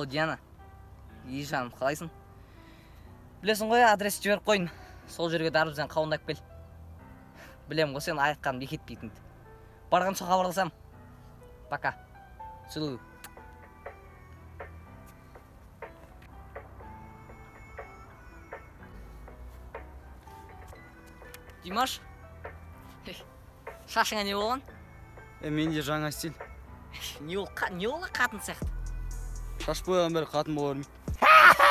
Алло, Диана. Жаным, қалайсың? Білесің ғой, адрес жіберіп қойын. Сол жерге дарбыздан қауындап кел. Білем ғой, сен айтқаным бекетпейтінді. Барған соң хабарласам. Пока. Целую. Димаш? Шашыңа не болған? Менде жаңа стиль. Не ол қатын сияқты? Шаш бояған бері қатын болар ма?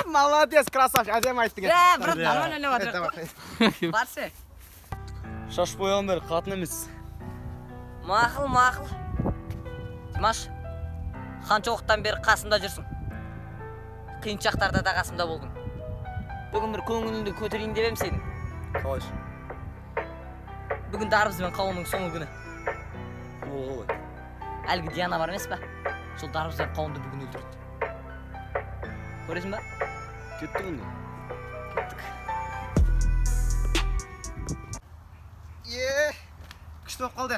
Молодец, красавчик, әдемі айттың. Брат, нормально ойлап жатыр. Барсы. Шаш бояған бері қатын емес. Мақыл. Димаш, қанша уақыттан бері қасымда жүрсің? Қиын шақтарда да қасымда болдың. Бүгін бір көңіліңді көтерейін деп ем сенің. Қалайшы? Бүгін дарбызбен қауынның соңғы күні. Ол қалай? Әлгі Диана бар емес па? Сол дарбызбен қауынды бүгін өлтірді. Көресің ба? Кеттік онда. Кеттік. Күшті болып қалды.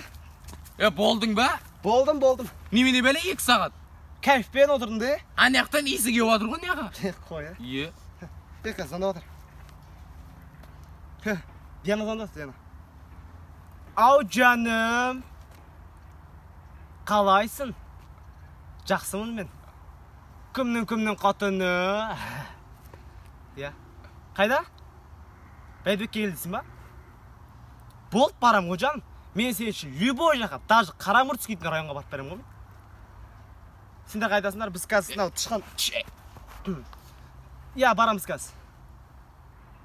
Болдың ба? Болдым. Немене бәле 2 сағат? Кайфпен отырдың да? Анаяқтан есі кеп отыр ғой неға? Қой, Е. Қазір звондап отыр. Диана звондады, Диана. Ау жаным. Қалайсың? Жақсымын мен. Кімнің қатыны? Қайда? Бәйбекке келдісің ба? Болып барам ғой жаным. Мен сен үшін любой жаққа, даже қарамұрт скейтін районға барып берем ғой мен. Сендер қайдасыңдар? Біз қазір сынау тышқан. Барамыз қазір.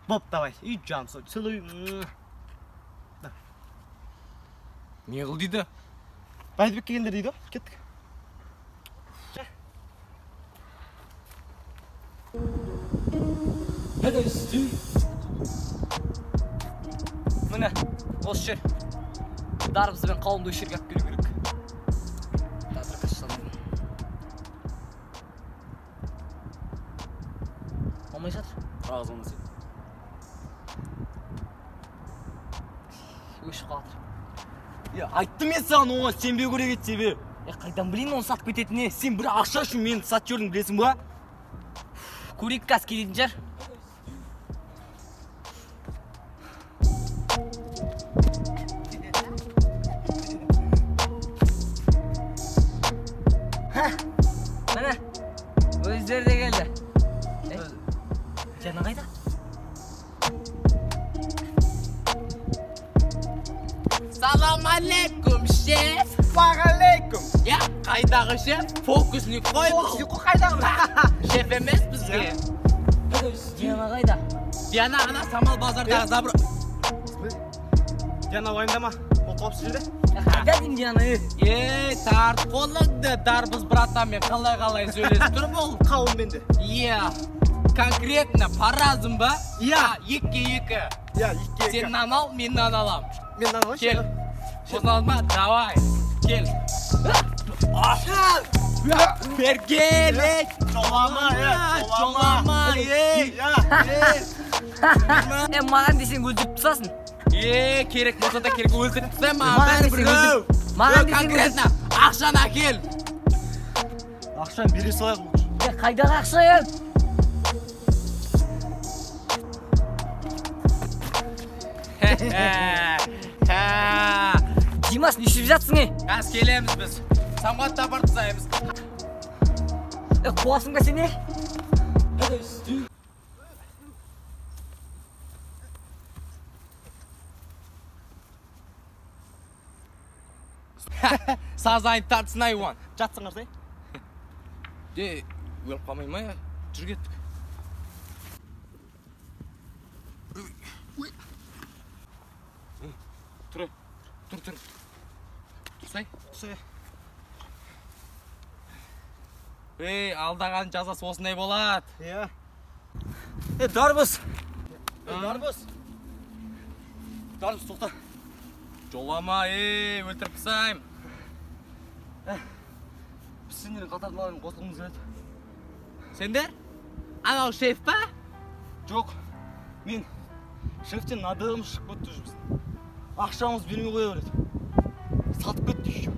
Боп, давай. Үй жаным, целуй. Не қыл дейді? Бәйдібек келгендер дейді, кеттік. Міне, осы жер. Дарбызбен қауынды өшерге алып келу керек. Қазір қашсам. Алмай жатыр. Қағыз оны сен. Өшіп қалатыр. Айттым мен саған оған сенбе көрек ет себе. Қайдан білейін оны сатып кететіне? Сен бір ақша үшін мені сатып жүрдің білесің ба? Көрейік қаз келетін жар. Міне, өздері де келді. Жана қайда? Салам алейкум, шеф. Бағалейкум. Қайдағы шеф? Фокусник қой бұл. Қайдағы? Шеф емес бізге. Диана қайда? Диана ана Самал базардағы забыр. Диана уайымдама. Ол қауіпсіз жерде. Қайда деймін Диана? Тарт қолыңды, дарбыз братамен қалай сөйлесіп тұр бұл. Қауын менде. Конкретно паразым ба? 2-2. 2-2. Сен нан ал, мен нан алам. Мен нан алайын. Кел. Қозғалма, давай. Кел. Бергелек. Жолама. Маған десең өлтіріп тұсасын. Керек болса да керек өлтіріп тұсай ма? Маған десең конкретно ақшаны әкел. Ақшаны бере салайық бұл. Қайдағы ақша ел? Димаш, не ішіп жатсың? Қаз келеміз біз. Самғатта бар тұсаймыз. Қуасың ба сен? Сазайын тартсын айуан. Жатсыңар сай? Өліп қалмай ма? Жүр кеттік. Тұр. Тұрсай. Алдаған жазасы осындай болады. Дарбыз. Дарбыз, тоқта. Жолама, өлтіріп қысайым. Біз сендерін қатардыларын қосылғымыз келеді. Сендер? Анау шеф па? Жоқ, мен шефтен надығым шығып көтті жүрміз. Ақшамыз бермей қоя береді. Сатып кетті еще.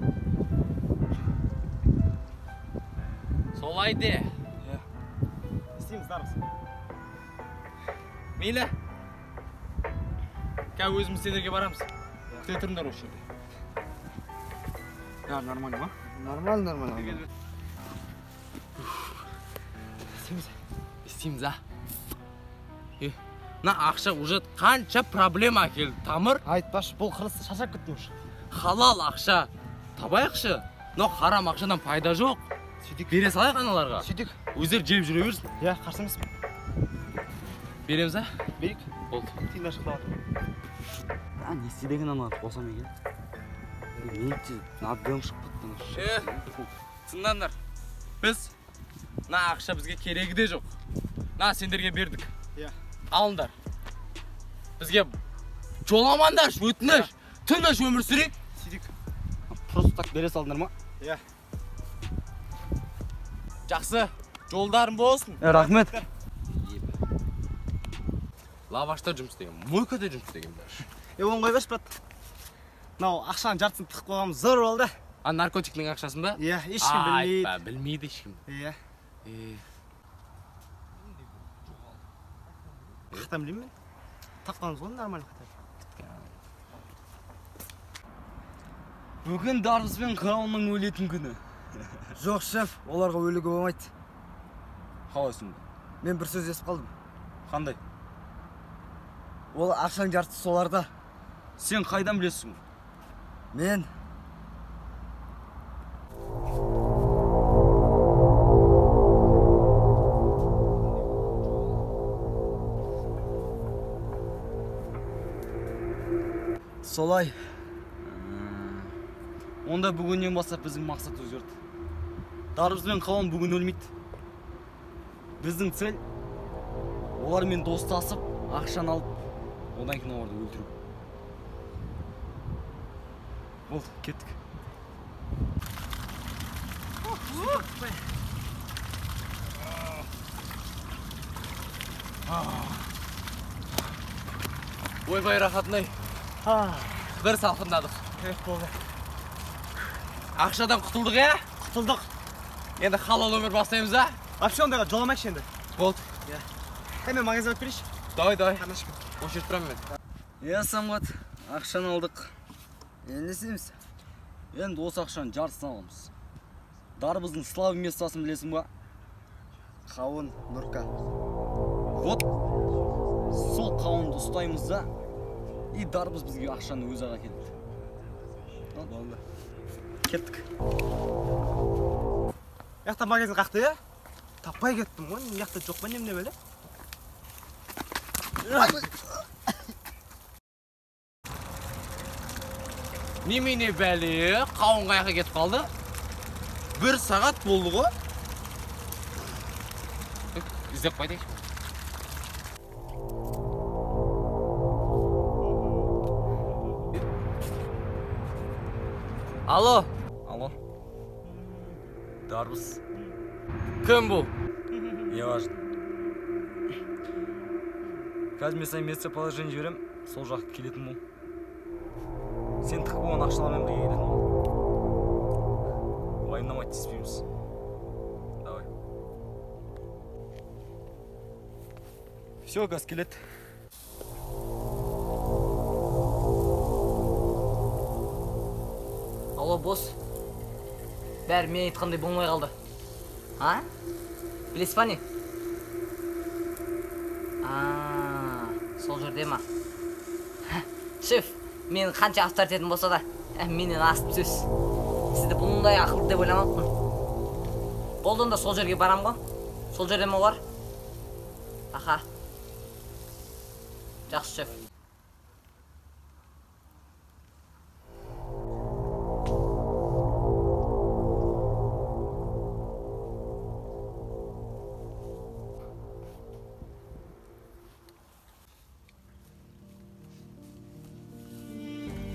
Солай де. Дарбыз. Мейлі. Қазір өзіміз сендерге барамыз. Күте тұрыңдар осы жерде. Ya normal mı? Нормально. Істейміз, а? На ақша уже қанша проблема келді, Тамыр? Айтпашы, бұл қырысты шашап кеттім уже. Халал ақша. Табайықшы. Но харам ақшадан пайда жоқ. Бере салайық аналарға. Сөйтік. Өздері жеп жүре берсін. Иә, қарсы емеспін. Береміз, а? Берейік. Болды. Тиын ашықтап жатыр. Ne istediğin anlat olsam iyi. Ne için? Nadığım şıkkıttın. Тыңдаңдар. Біз на ақша бізге керегі де жоқ. На сендерге бердік. Иә. Алыңдар. Бізге жоламаңдаршы, өтініш. Тыныш өмір сүрейік. Сөйтік. Просто tak bere saldırır mı? Иә. Жақсы. Жолдарың болсын. Rahmet. Лавашта жұмыс істеген, мойкада жұмыс істегендер. Оған қойбаш, брат. Мынау ақшаның жартысын тықып қойғанымыз зор болды. А наркотиктің ақшасын ба? Иә, ешкім білмейді. Айтпа, білмейді ешкім. Иә. Қақтан білейін мен? Тақпаңыз ғой, нормально қақтан. Bugün Darvızбен Қауынның өлетін күні. Жоқ, шеф, оларға өлігі болмайды. Қалайсың? Мен бір сөз естіп қалдым. Қандай? Ол ақшаның жартысы соларда. Sen қайдан білесің? Мен солай. Онда бүгіннен бастап біздің мақсат өзгерді. Дарбызбен Қауын бүгін өлмейді. Біздің цель олармен достасып, ақшаны алып, одан кейін оларды өлтіру. Бол, кеттік. Ойбай рахатынай. Бір салқындадық. Болды. Ақшадан құтылдық, е? Құтылдық. Енді халал өмір бастаймыз, а? Вообще ондайға жоламайықшы енді. Болды. Мен магазин алып берейінші. Давай. Қарнашып. Осы жерде тұрамын мен. Иә, Самғат, ақшаны алдық. Енді не істейміз? Енді осы ақшаны жартысын аламыз. Дарбыздың славы местасын білесің ба? Қауын, Нұрка. Вот, сол қауынды ұстаймыз да, и Дарбыз бізге ақшаны өз аға келді. Болды. Кеттік. Яқта магазин қақты, е? Таппай кеттім ғой, яқта жоқ па немне бөлі? Немене бәле, қауын қаяққа кетіп қалды? 1 сағат болды ғой. Іздеп қайтайық. Алло. Дарбыз. Кім бұл? Не важно. Қазір мен саған местоположение жіберем, сол жаққа келетін бол. Сен тықып болған ақшалармен бірге келетін бол. Уайымдамай тиіспейміз. Давай. Все, газ келеді. Алло, босс. Бәрі мен айтқандай болмай қалды. А? Білесіз ба не? Сол жерде ма? Шеф, мен қанша авторитетім болса да, менен асып сөз. Сізді бұндай ақылды деп ойламаппын. Болды, онда сол жерге барам ғой. Сол жерде ме бар? Аха. Жақсы, шеф.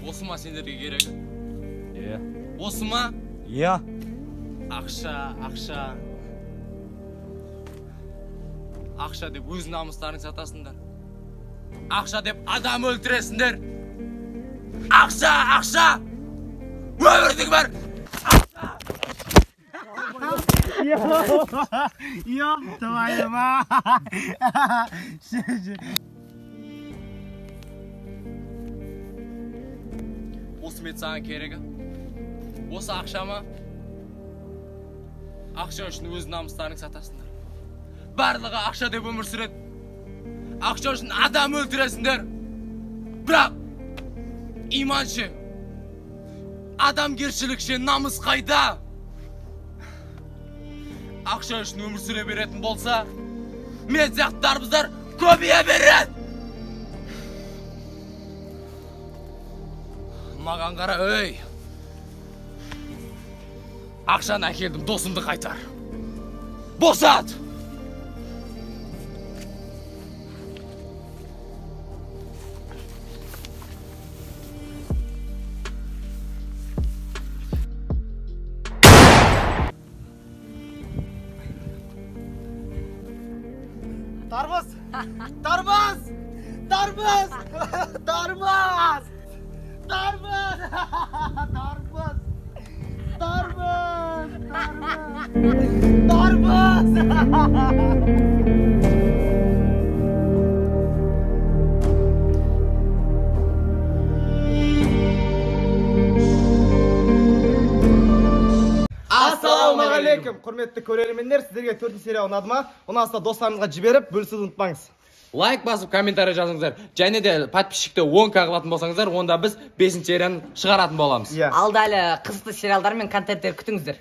Осы ма сендерге керегі? Иә. Осы ма? Иә. Ақша. Ақша деп өз намыстарын сатасыңдар. Ақша деп адам өлтіресіңдер. Ақша! Өмірдің бар! Ақша! Ёп твою мать. Осы мет саған керегі? Осы ақшама? Ақша үшін өз намыстарың сатасыңдар. Барлығы ақша деп өмір сүреді. Ақша үшін адам өлтіресіңдер. Бірақ иманшы, адамгершілікші, намыс қайда? Ақша үшін өмір сүре беретін болса, мен сияқты дарбыздар көбейе береді. Маған қара, өй! Ақшаны әкелдім, досымды қайтар. Босат! Darboz! Darboz! Darboz! Darboz! Darboz! Darboz! Darboz! Ассалаумағалейкум, құрметті көрермендер, сіздерге 4-ші серия ұнады ма? Ұнаса достарыңызға жіберіп, бөлісуді ұмытпаңыз. Лайк басып, комментарий жазыңыздар. Және де подписчикті 10К қылатын болсаңыздар, онда біз 5-ші серияны шығаратын боламыз. Алда әлі қызықты сериалдар мен контенттер күтіңіздер.